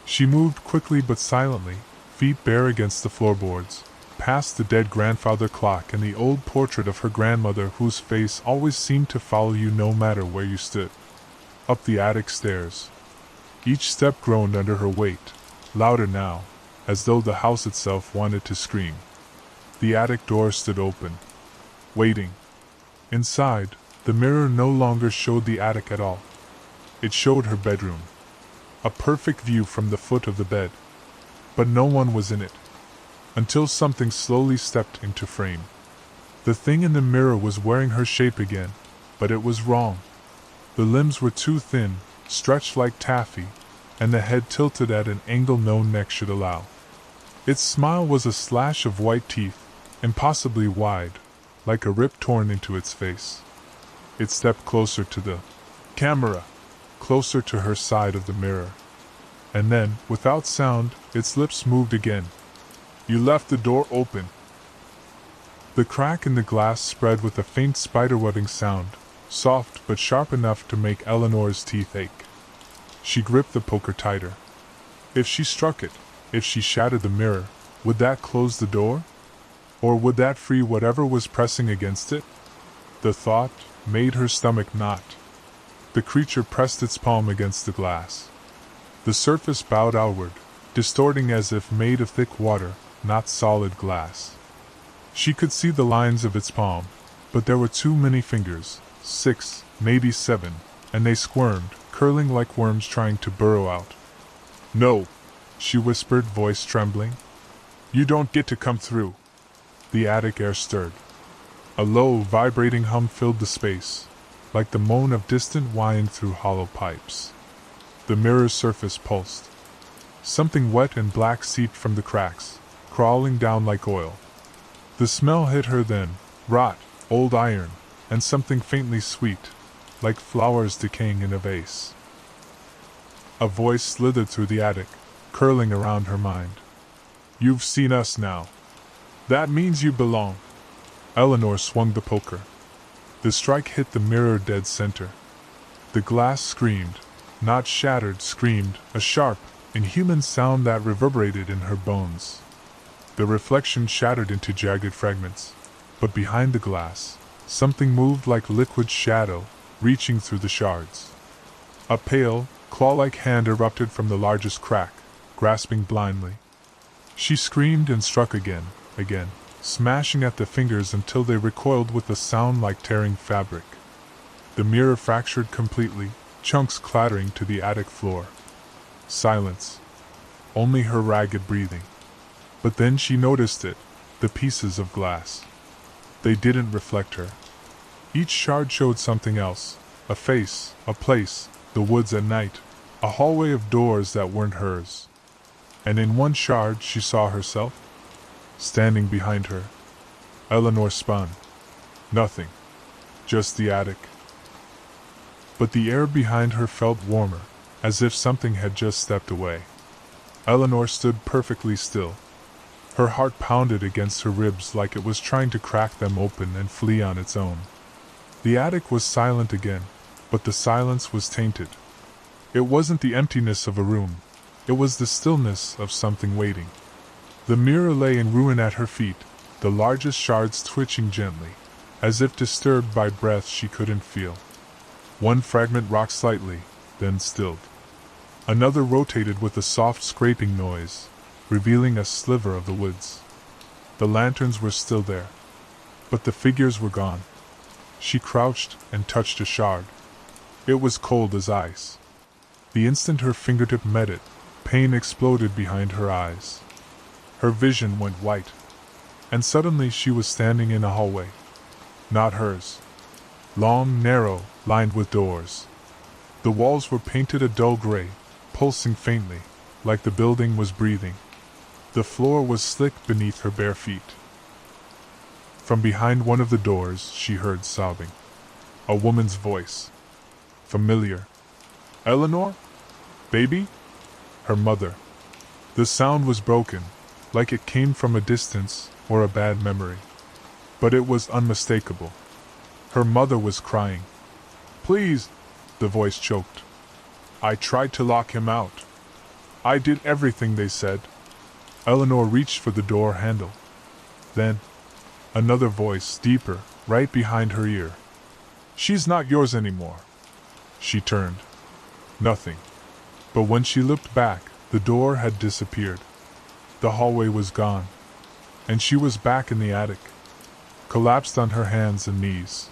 She moved quickly but silently, feet bare against the floorboards, past the dead grandfather clock and the old portrait of her grandmother whose face always seemed to follow you no matter where you stood. Up the attic stairs. Each step groaned under her weight, louder now, as though the house itself wanted to scream. The attic door stood open. Waiting. Inside, the mirror no longer showed the attic at all. It showed her bedroom. A perfect view from the foot of the bed. But no one was in it. Until something slowly stepped into frame. The thing in the mirror was wearing her shape again, but it was wrong. The limbs were too thin, stretched like taffy, and the head tilted at an angle no neck should allow. Its smile was a slash of white teeth, impossibly wide, like a rip torn into its face. It stepped closer to the camera, closer to her side of the mirror. And then, without sound, its lips moved again. "You left the door open." The crack in the glass spread with a faint spider-webbing sound, soft but sharp enough to make Eleanor's teeth ache. She gripped the poker tighter. If she struck it, if she shattered the mirror, would that close the door? Or would that free whatever was pressing against it? The thought made her stomach knot. The creature pressed its palm against the glass. The surface bowed outward, distorting as if made of thick water, not solid glass. She could see the lines of its palm, but there were too many fingers, 6, maybe 7, and they squirmed, curling like worms trying to burrow out. "No," she whispered, voice trembling. "You don't get to come through." The attic air stirred. A low, vibrating hum filled the space, like the moan of distant wind through hollow pipes. The mirror's surface pulsed. Something wet and black seeped from the cracks, crawling down like oil. The smell hit her then, rot, old iron, and something faintly sweet, like flowers decaying in a vase. A voice slithered through the attic, curling around her mind. "You've seen us now. That means you belong." Eleanor swung the poker. The strike hit the mirror dead center. The glass screamed, not shattered, screamed, a sharp, inhuman sound that reverberated in her bones. The reflection shattered into jagged fragments, but behind the glass, something moved like liquid shadow, reaching through the shards. A pale, claw-like hand erupted from the largest crack, grasping blindly. She screamed and struck again, smashing at the fingers until they recoiled with a sound like tearing fabric. The mirror fractured completely, chunks clattering to the attic floor. Silence. Only her ragged breathing. But then she noticed it, the pieces of glass. They didn't reflect her. Each shard showed something else, a face, a place, the woods at night, a hallway of doors that weren't hers. And in one shard she saw herself, standing behind her. Eleanor spun. Nothing. Just the attic. But the air behind her felt warmer, as if something had just stepped away. Eleanor stood perfectly still. Her heart pounded against her ribs like it was trying to crack them open and flee on its own. The attic was silent again, but the silence was tainted. It wasn't the emptiness of a room, It was the stillness of something waiting. The mirror lay in ruin at her feet, the largest shards twitching gently, as if disturbed by breath she couldn't feel. One fragment rocked slightly, then stilled. Another rotated with a soft scraping noise, revealing a sliver of the woods. The lanterns were still there, but the figures were gone. She crouched and touched a shard. It was cold as ice. The instant her fingertip met it, pain exploded behind her eyes. Her vision went white, and suddenly she was standing in a hallway. Not hers. Long, narrow, lined with doors. The walls were painted a dull gray, pulsing faintly, like the building was breathing. The floor was slick beneath her bare feet. From behind one of the doors she heard sobbing. A woman's voice. Familiar. "Eleanor? Baby?" Her mother. The sound was broken, like it came from a distance or a bad memory. But it was unmistakable. Her mother was crying. "Please," the voice choked. "I tried to lock him out. I did everything they said." Eleanor reached for the door handle. Then, another voice, deeper, right behind her ear. "She's not yours anymore." She turned. Nothing. But when she looked back, the door had disappeared. The hallway was gone. And she was back in the attic, collapsed on her hands and knees.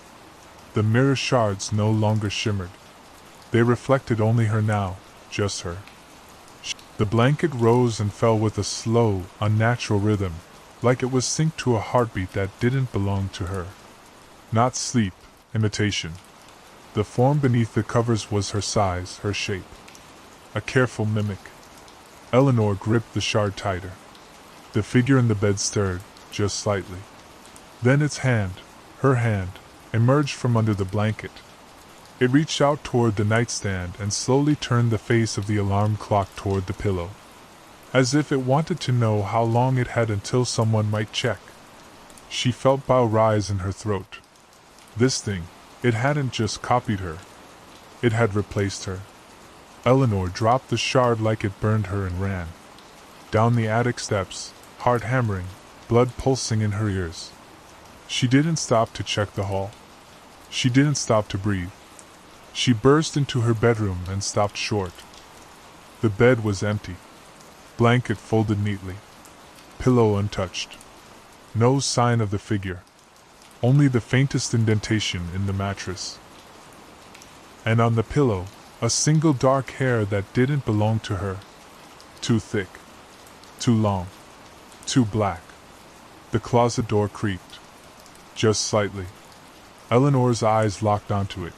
The mirror shards no longer shimmered. They reflected only her now, just her. The blanket rose and fell with a slow, unnatural rhythm, like it was synced to a heartbeat that didn't belong to her. Not sleep, imitation. The form beneath the covers was her size, her shape. A careful mimic. Eleanor gripped the shard tighter. The figure in the bed stirred, just slightly. Then its hand, her hand, emerged from under the blanket. It reached out toward the nightstand and slowly turned the face of the alarm clock toward the pillow, as if it wanted to know how long it had until someone might check. She felt bile rise in her throat. This thing, it hadn't just copied her. It had replaced her. Eleanor dropped the shard like it burned her and ran. Down the attic steps, heart hammering, blood pulsing in her ears. She didn't stop to check the hall. She didn't stop to breathe. She burst into her bedroom and stopped short. The bed was empty. Blanket folded neatly. Pillow untouched. No sign of the figure. Only the faintest indentation in the mattress. And on the pillow, a single dark hair that didn't belong to her. Too thick. Too long. Too black. The closet door creaked. Just slightly. Eleanor's eyes locked onto it.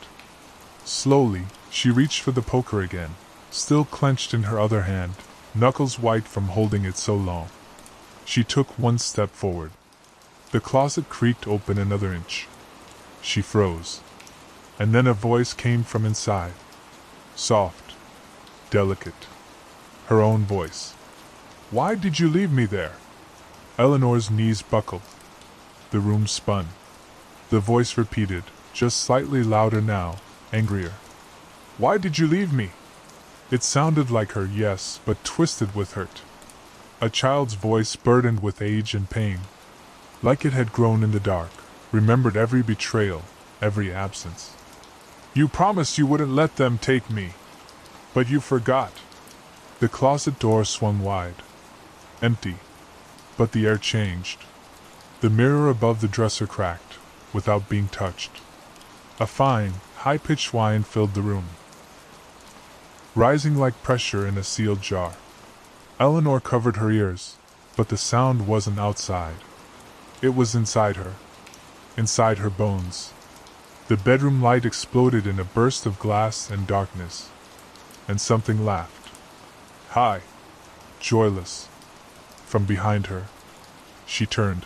Slowly, she reached for the poker again, still clenched in her other hand, knuckles white from holding it so long. She took one step forward. The closet creaked open another inch. She froze. And then a voice came from inside. Soft. Delicate. Her own voice. "Why did you leave me there?" Eleanor's knees buckled. The room spun. The voice repeated, just slightly louder now, angrier. "Why did you leave me?" It sounded like her yes, but twisted with hurt. A child's voice burdened with age and pain. Like it had grown in the dark, remembered every betrayal, every absence. "You promised you wouldn't let them take me. But you forgot." The closet door swung wide. Empty. But the air changed. The mirror above the dresser cracked, without being touched. A fine, high-pitched whine filled the room, rising like pressure in a sealed jar. Eleanor covered her ears, but the sound wasn't outside. It was inside her. Inside her bones. The bedroom light exploded in a burst of glass and darkness. And something laughed. High. Joyless. From behind her. She turned.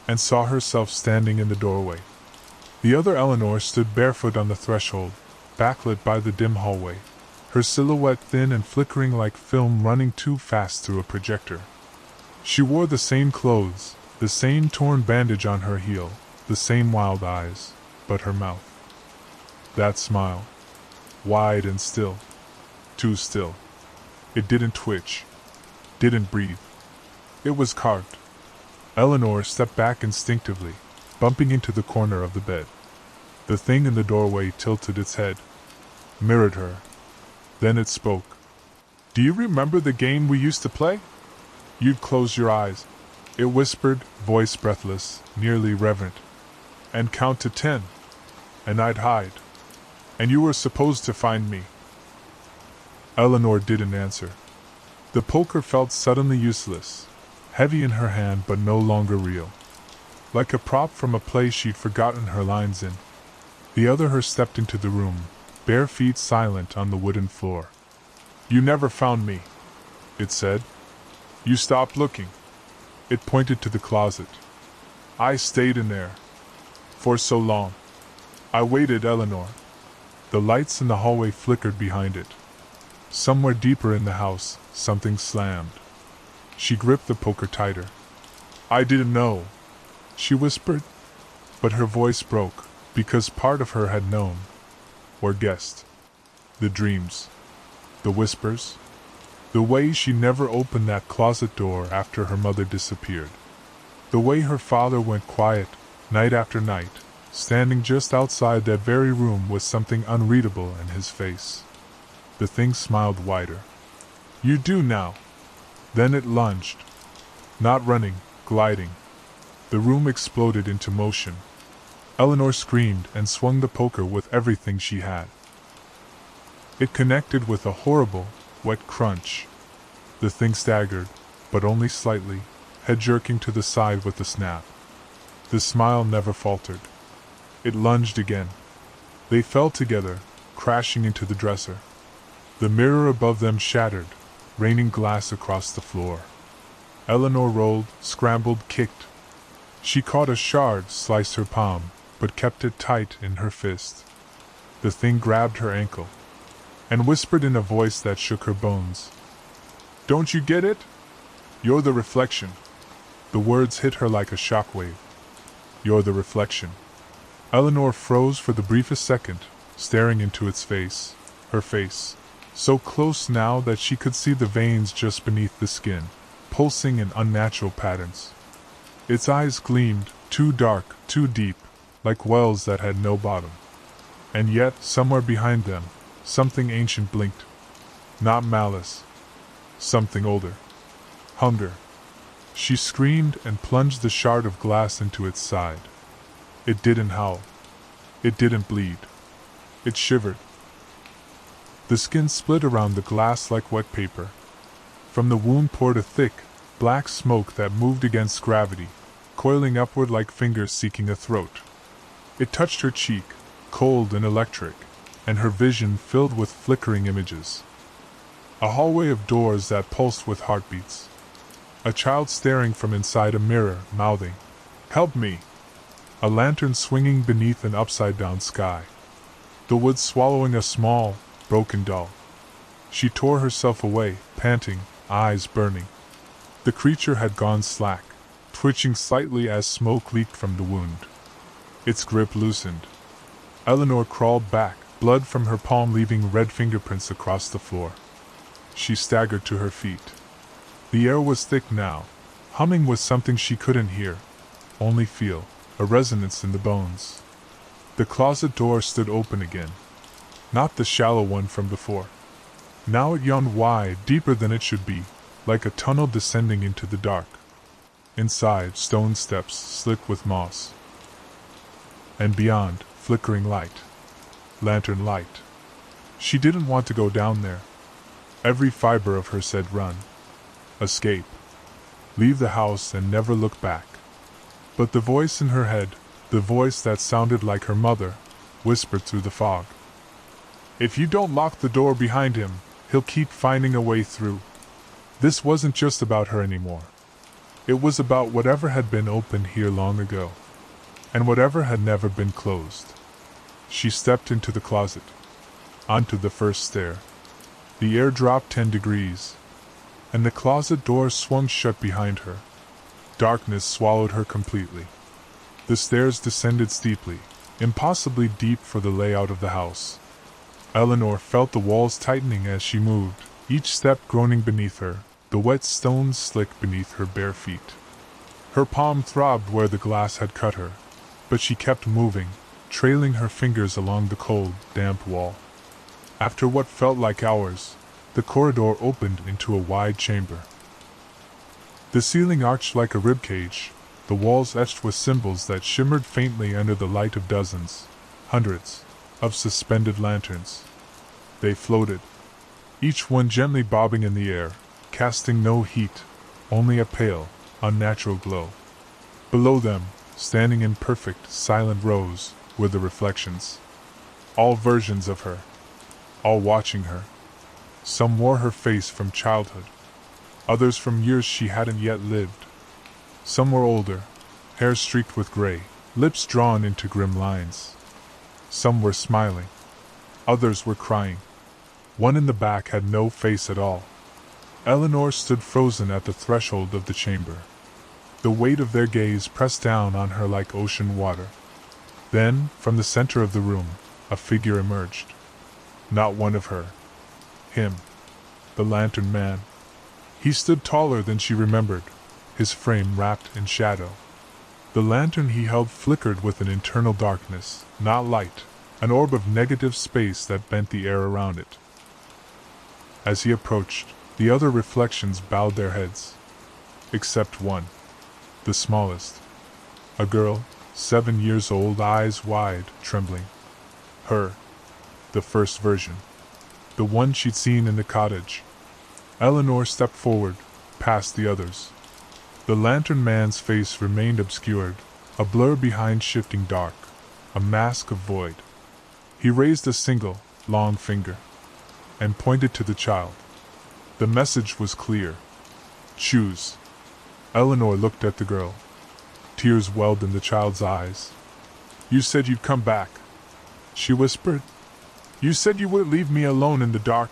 And saw herself standing in the doorway. The other Eleanor stood barefoot on the threshold, backlit by the dim hallway, her silhouette thin and flickering like film running too fast through a projector. She wore the same clothes, the same torn bandage on her heel, the same wild eyes, but her mouth. That smile. Wide and still. Too still. It didn't twitch, didn't breathe. It was carved. Eleanor stepped back instinctively, bumping into the corner of the bed. The thing in the doorway tilted its head, mirrored her. Then it spoke. "Do you remember the game we used to play? You'd close your eyes," it whispered, voice breathless, nearly reverent, "and count to 10. And I'd hide. And you were supposed to find me." Eleanor didn't answer. The poker felt suddenly useless, heavy in her hand but no longer real. Like a prop from a play she'd forgotten her lines in. The other her stepped into the room, bare feet silent on the wooden floor. "You never found me," it said. "You stopped looking." It pointed to the closet. "I stayed in there. For so long. I waited, Eleanor." The lights in the hallway flickered behind it. Somewhere deeper in the house, something slammed. She gripped the poker tighter. "I didn't know," she whispered. But her voice broke, because part of her had known. Or guessed. The dreams. The whispers. The way she never opened that closet door after her mother disappeared. The way her father went quiet, night after night, standing just outside that very room with something unreadable in his face. The thing smiled wider. "You do now." Then it lunged. Not running, gliding. The room exploded into motion. Eleanor screamed and swung the poker with everything she had. It connected with a horrible, wet crunch. The thing staggered, but only slightly, head jerking to the side with a snap. The smile never faltered. It lunged again. They fell together, crashing into the dresser. The mirror above them shattered, raining glass across the floor. Eleanor rolled, scrambled, kicked. She caught a shard, sliced her palm, but kept it tight in her fist. The thing grabbed her ankle and whispered in a voice that shook her bones. "Don't you get it? You're the reflection." The words hit her like a shockwave. "You're the reflection." Eleanor froze for the briefest second, staring into its face. Her face, so close now that she could see the veins just beneath the skin, pulsing in unnatural patterns. Its eyes gleamed, too dark, too deep, like wells that had no bottom. And yet, somewhere behind them, something ancient blinked. Not malice. Something older. Hunger. She screamed and plunged the shard of glass into its side. It didn't howl. It didn't bleed. It shivered. The skin split around the glass like wet paper. From the wound poured a thick, black smoke that moved against gravity, coiling upward like fingers seeking a throat. It touched her cheek, cold and electric, and her vision filled with flickering images. A hallway of doors that pulsed with heartbeats. A child staring from inside a mirror, mouthing, "Help me!" A lantern swinging beneath an upside-down sky. The woods swallowing a small, broken doll. She tore herself away, panting, eyes burning. The creature had gone slack, twitching slightly as smoke leaked from the wound. Its grip loosened. Eleanor crawled back, blood from her palm leaving red fingerprints across the floor. She staggered to her feet. The air was thick now, humming with something she couldn't hear, only feel, a resonance in the bones. The closet door stood open again. Not the shallow one from before. Now it yawned wide, deeper than it should be, like a tunnel descending into the dark. Inside, stone steps slick with moss. And beyond, flickering light. Lantern light. She didn't want to go down there. Every fiber of her said run. Escape. Leave the house and never look back. But the voice in her head, the voice that sounded like her mother, whispered through the fog. "If you don't lock the door behind him, he'll keep finding a way through." This wasn't just about her anymore. It was about whatever had been open here long ago, and whatever had never been closed. She stepped into the closet, onto the first stair. The air dropped 10 degrees, and the closet door swung shut behind her. Darkness swallowed her completely. The stairs descended steeply, impossibly deep for the layout of the house. Eleanor felt the walls tightening as she moved, each step groaning beneath her, the wet stones slick beneath her bare feet. Her palm throbbed where the glass had cut her, but she kept moving, trailing her fingers along the cold, damp wall. After what felt like hours, the corridor opened into a wide chamber. The ceiling arched like a ribcage, the walls etched with symbols that shimmered faintly under the light of dozens, hundreds, of suspended lanterns. They floated, each one gently bobbing in the air, casting no heat, only a pale, unnatural glow. Below them, standing in perfect, silent rows, were the reflections. All versions of her. All watching her. Some wore her face from childhood. Others from years she hadn't yet lived. Some were older, hair streaked with gray, lips drawn into grim lines. Some were smiling. Others were crying. One in the back had no face at all. Eleanor stood frozen at the threshold of the chamber. The weight of their gaze pressed down on her like ocean water. Then, from the center of the room, a figure emerged. Not one of her. Him. The lantern man. He stood taller than she remembered, his frame wrapped in shadow. The lantern he held flickered with an internal darkness, not light, an orb of negative space that bent the air around it. As he approached, the other reflections bowed their heads. Except one. The smallest. A girl, 7 years old, eyes wide, trembling. Her. The first version. The one she'd seen in the cottage. Eleanor stepped forward, past the others. The lantern man's face remained obscured, a blur behind shifting dark, a mask of void. He raised a single, long finger, and pointed to the child. The message was clear. Choose. Eleanor looked at the girl. Tears welled in the child's eyes. You said you'd come back, she whispered. You said you wouldn't leave me alone in the dark.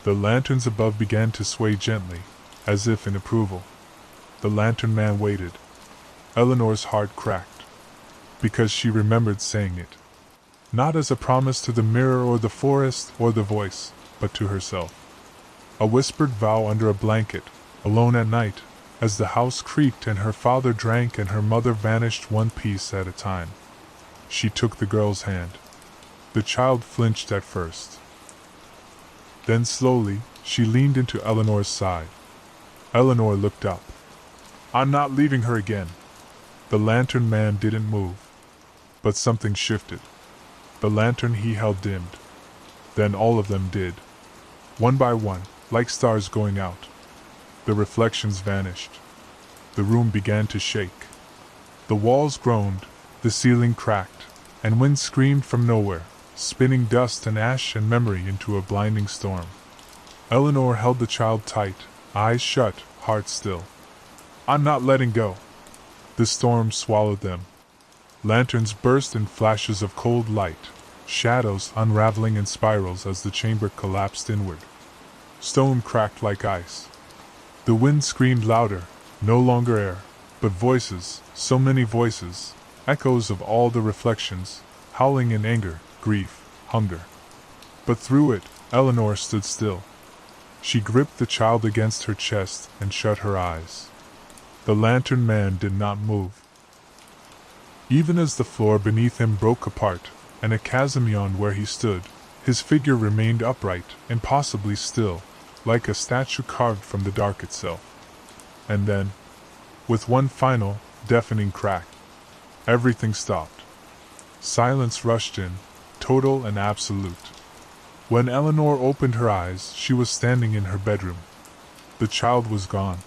The lanterns above began to sway gently, as if in approval. The lantern man waited. Eleanor's heart cracked, because she remembered saying it. Not as a promise to the mirror or the forest or the voice, but to herself. A whispered vow under a blanket, alone at night, as the house creaked and her father drank and her mother vanished one piece at a time. She took the girl's hand. The child flinched at first. Then slowly, she leaned into Eleanor's side. Eleanor looked up. I'm not leaving her again. The lantern man didn't move. But something shifted. The lantern he held dimmed. Then all of them did. One by one, like stars going out. The reflections vanished. The room began to shake. The walls groaned, the ceiling cracked, and wind screamed from nowhere, spinning dust and ash and memory into a blinding storm. Eleanor held the child tight, eyes shut, heart still. I'm not letting go. The storm swallowed them. Lanterns burst in flashes of cold light, shadows unraveling in spirals as the chamber collapsed inward. Stone cracked like ice. The wind screamed louder, no longer air, but voices, so many voices, echoes of all the reflections, howling in anger, grief, hunger. But through it, Eleanor stood still. She gripped the child against her chest and shut her eyes. The lantern man did not move. Even as the floor beneath him broke apart, and a chasm yawned where he stood, his figure remained upright, impossibly still, like a statue carved from the dark itself. And then, with one final, deafening crack, everything stopped. Silence rushed in, total and absolute. When Eleanor opened her eyes, she was standing in her bedroom. The child was gone.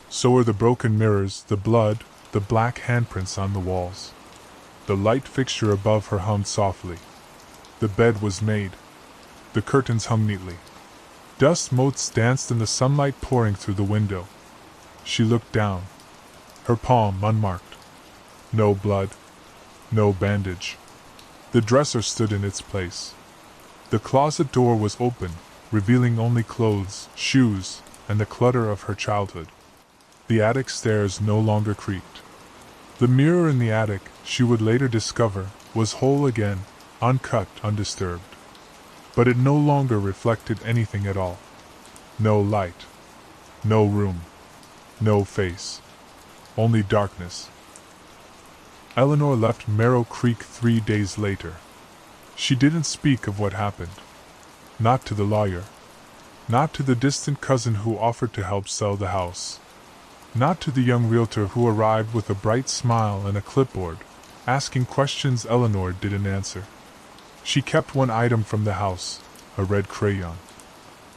So were the broken mirrors, the blood, the black handprints on the walls. The light fixture above her hummed softly. The bed was made. The curtains hung neatly. Dust motes danced in the sunlight pouring through the window. She looked down. Her palm unmarked. No blood. No bandage. The dresser stood in its place. The closet door was open, revealing only clothes, shoes, and the clutter of her childhood. The attic stairs no longer creaked. The mirror in the attic, she would later discover, was whole again, uncut, undisturbed. But it no longer reflected anything at all. No light. No room. No face. Only darkness. Eleanor left Merrow Creek 3 days later. She didn't speak of what happened. Not to the lawyer. Not to the distant cousin who offered to help sell the house. Not to the young realtor who arrived with a bright smile and a clipboard, asking questions Eleanor didn't answer. She kept one item from the house, a red crayon.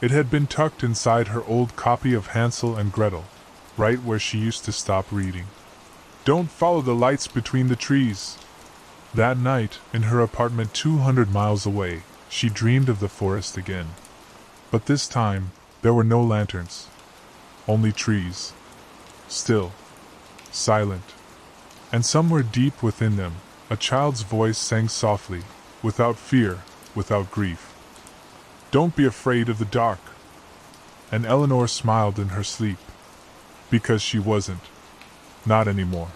It had been tucked inside her old copy of Hansel and Gretel, right where she used to stop reading. Don't follow the lights between the trees. That night, in her apartment 200 miles away, she dreamed of the forest again. But this time, there were no lanterns. Only trees. Still. Silent. And somewhere deep within them, a child's voice sang softly, without fear, without grief. Don't be afraid of the dark. And Eleanor smiled in her sleep. Because she wasn't. Not anymore.